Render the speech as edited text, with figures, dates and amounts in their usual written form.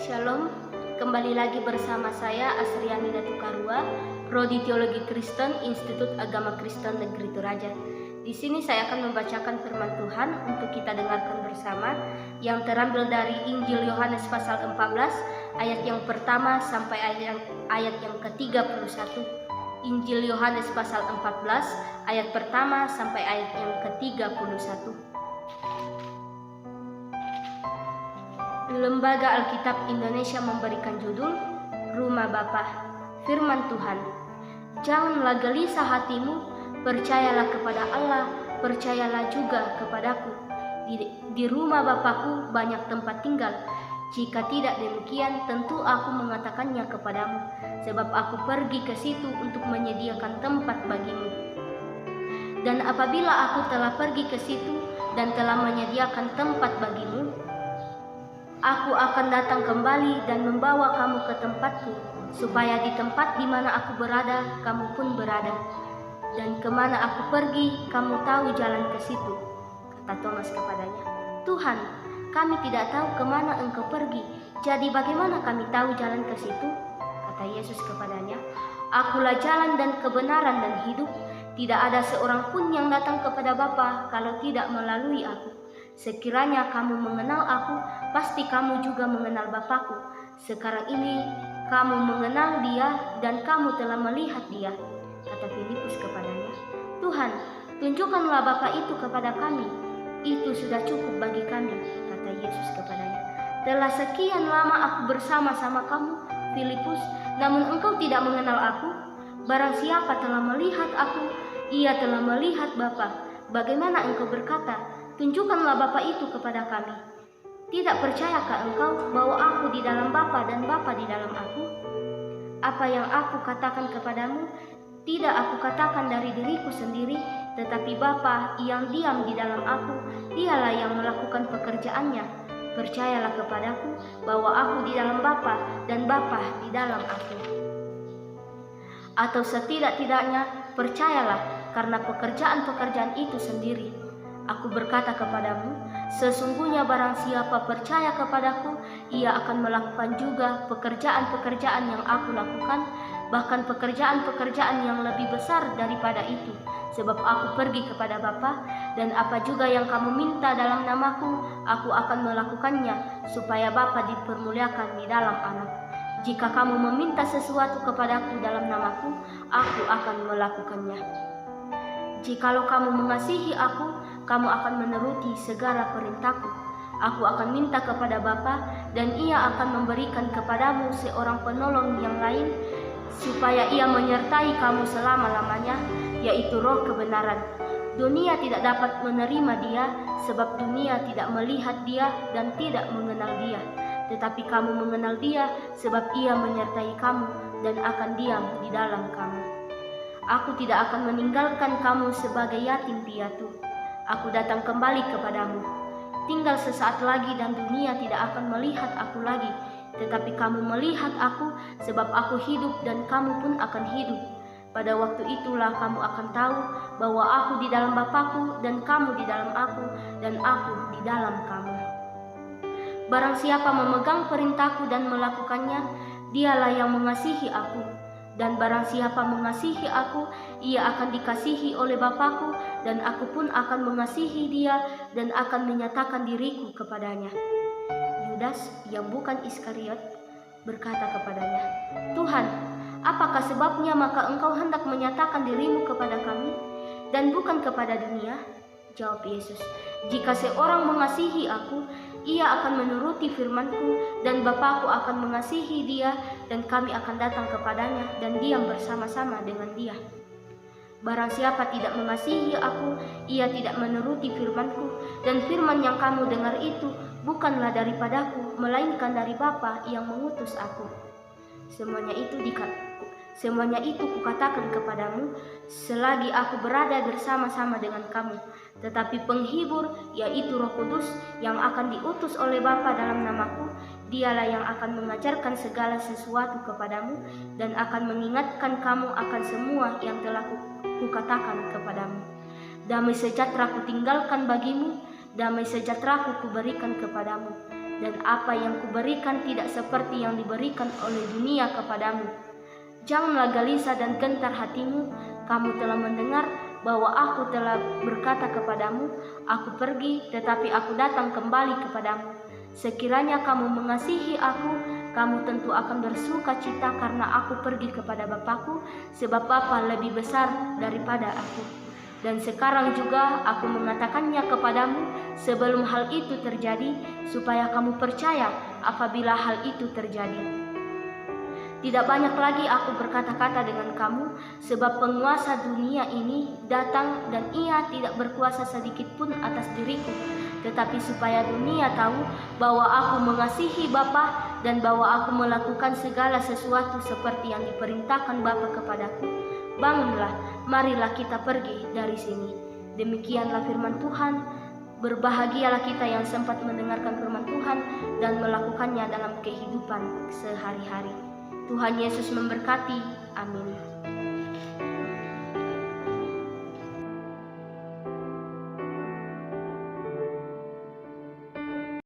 Shalom, kembali lagi bersama saya Asriani Datukarua, Prodi Teologi Kristen, Institut Agama Kristen Negeri Toraja. Di sini saya akan membacakan firman Tuhan untuk kita dengarkan bersama yang terambil dari Injil Yohanes pasal 14 ayat yang pertama sampai ayat yang ke-31. Injil Yohanes pasal 14 ayat pertama sampai ayat yang ke-31. Lembaga Alkitab Indonesia memberikan judul Rumah Bapa. Firman Tuhan, janganlah gelisah hatimu, percayalah kepada Allah, percayalah juga kepadaku. Di rumah Bapakku banyak tempat tinggal. Jika tidak demikian, tentu aku mengatakannya kepadamu, sebab aku pergi ke situ untuk menyediakan tempat bagimu. Dan apabila aku telah pergi ke situ dan telah menyediakan tempat bagimu, aku akan datang kembali dan membawa kamu ke tempatku, supaya di tempat di mana aku berada, kamu pun berada. Dan kemana aku pergi, kamu tahu jalan ke situ. Kata Thomas kepadanya, Tuhan, kami tidak tahu kemana engkau pergi, jadi bagaimana kami tahu jalan ke situ? Kata Yesus kepadanya, akulah jalan dan kebenaran dan hidup. Tidak ada seorang pun yang datang kepada Bapa kalau tidak melalui aku. Sekiranya kamu mengenal aku, pasti kamu juga mengenal Bapakku. Sekarang ini kamu mengenal Dia dan kamu telah melihat Dia. Kata Filipus kepadanya, Tuhan, tunjukkanlah Bapa itu kepada kami. Itu sudah cukup bagi kami. Kata Yesus kepadanya, telah sekian lama aku bersama-sama kamu, Filipus, namun engkau tidak mengenal aku. Barang siapa telah melihat aku, ia telah melihat Bapa. Bagaimana engkau berkata, tunjukkanlah Bapa itu kepada kami? Tidak percayakah engkau bahwa aku di dalam Bapa dan Bapa di dalam aku? Apa yang aku katakan kepadamu, tidak aku katakan dari diriku sendiri, tetapi Bapa yang diam di dalam aku, dialah yang melakukan pekerjaannya. Percayalah kepadaku bahwa aku di dalam Bapa dan Bapa di dalam aku. Atau setidak-tidaknya percayalah karena pekerjaan-pekerjaan itu sendiri. Aku berkata kepadamu, sesungguhnya barang siapa percaya kepadaku, ia akan melakukan juga pekerjaan-pekerjaan yang aku lakukan, bahkan pekerjaan-pekerjaan yang lebih besar daripada itu, sebab aku pergi kepada Bapa, dan apa juga yang kamu minta dalam namaku, aku akan melakukannya, supaya Bapa dipermuliakan di dalam Anak. Jika kamu meminta sesuatu kepadaku dalam namaku, aku akan melakukannya. Jikalau kamu mengasihi aku, kamu akan menuruti segala perintahku. Aku akan minta kepada Bapa, dan Ia akan memberikan kepadamu seorang penolong yang lain, supaya Ia menyertai kamu selama-lamanya, yaitu Roh kebenaran. Dunia tidak dapat menerima Dia, sebab dunia tidak melihat Dia dan tidak mengenal Dia. Tetapi kamu mengenal Dia, sebab Ia menyertai kamu dan akan diam di dalam kamu. Aku tidak akan meninggalkan kamu sebagai yatim piatu. Aku datang kembali kepadamu. Tinggal sesaat lagi dan dunia tidak akan melihat aku lagi, tetapi kamu melihat aku, sebab aku hidup dan kamu pun akan hidup. Pada waktu itulah kamu akan tahu bahwa aku di dalam Bapakku dan kamu di dalam aku dan aku di dalam kamu. Barang siapa memegang perintahku dan melakukannya, dialah yang mengasihi aku. Dan barang siapa mengasihi aku, ia akan dikasihi oleh Bapakku, dan aku pun akan mengasihi dia dan akan menyatakan diriku kepadanya. Yudas yang bukan Iskariot berkata kepadanya, Tuhan, apakah sebabnya maka engkau hendak menyatakan dirimu kepada kami dan bukan kepada dunia? Jawab Yesus, jika seorang mengasihi aku, ia akan menuruti firman-Ku, dan Bapakku akan mengasihi dia, dan kami akan datang kepadanya dan diam bersama-sama dengan dia. Barang siapa tidak mengasihi aku, ia tidak menuruti firman-Ku, dan firman yang kamu dengar itu bukanlah daripadaku, melainkan dari Bapa yang mengutus aku. Semuanya itu kukatakan kepadamu, selagi aku berada bersama-sama dengan kamu. Tetapi penghibur, yaitu Roh Kudus, yang akan diutus oleh Bapa dalam namaku, dialah yang akan mengajarkan segala sesuatu kepadamu, dan akan mengingatkan kamu akan semua yang telah kukatakan kepadamu. Damai sejahtera kutinggalkan bagimu, damai sejahtera kuberikan kepadamu. dan apa yang kuberikan tidak seperti yang diberikan oleh dunia kepadamu. Janganlah gelisah dan gentar hatimu. Kamu telah mendengar bahwa aku telah berkata kepadamu, aku pergi, tetapi aku datang kembali kepadamu. Sekiranya kamu mengasihi aku, kamu tentu akan bersuka cita karena aku pergi kepada Bapakku, sebab Bapa lebih besar daripada aku. Dan sekarang juga aku mengatakannya kepadamu sebelum hal itu terjadi, supaya kamu percaya apabila hal itu terjadi. Tidak banyak lagi aku berkata-kata dengan kamu, sebab penguasa dunia ini datang dan ia tidak berkuasa sedikit pun atas diriku. Tetapi supaya dunia tahu bahwa aku mengasihi Bapa dan bahwa aku melakukan segala sesuatu seperti yang diperintahkan Bapa kepadaku. Bangunlah, marilah kita pergi dari sini. Demikianlah firman Tuhan. Berbahagialah kita yang sempat mendengarkan firman Tuhan dan melakukannya dalam kehidupan sehari-hari. Tuhan Yesus memberkati. Amin.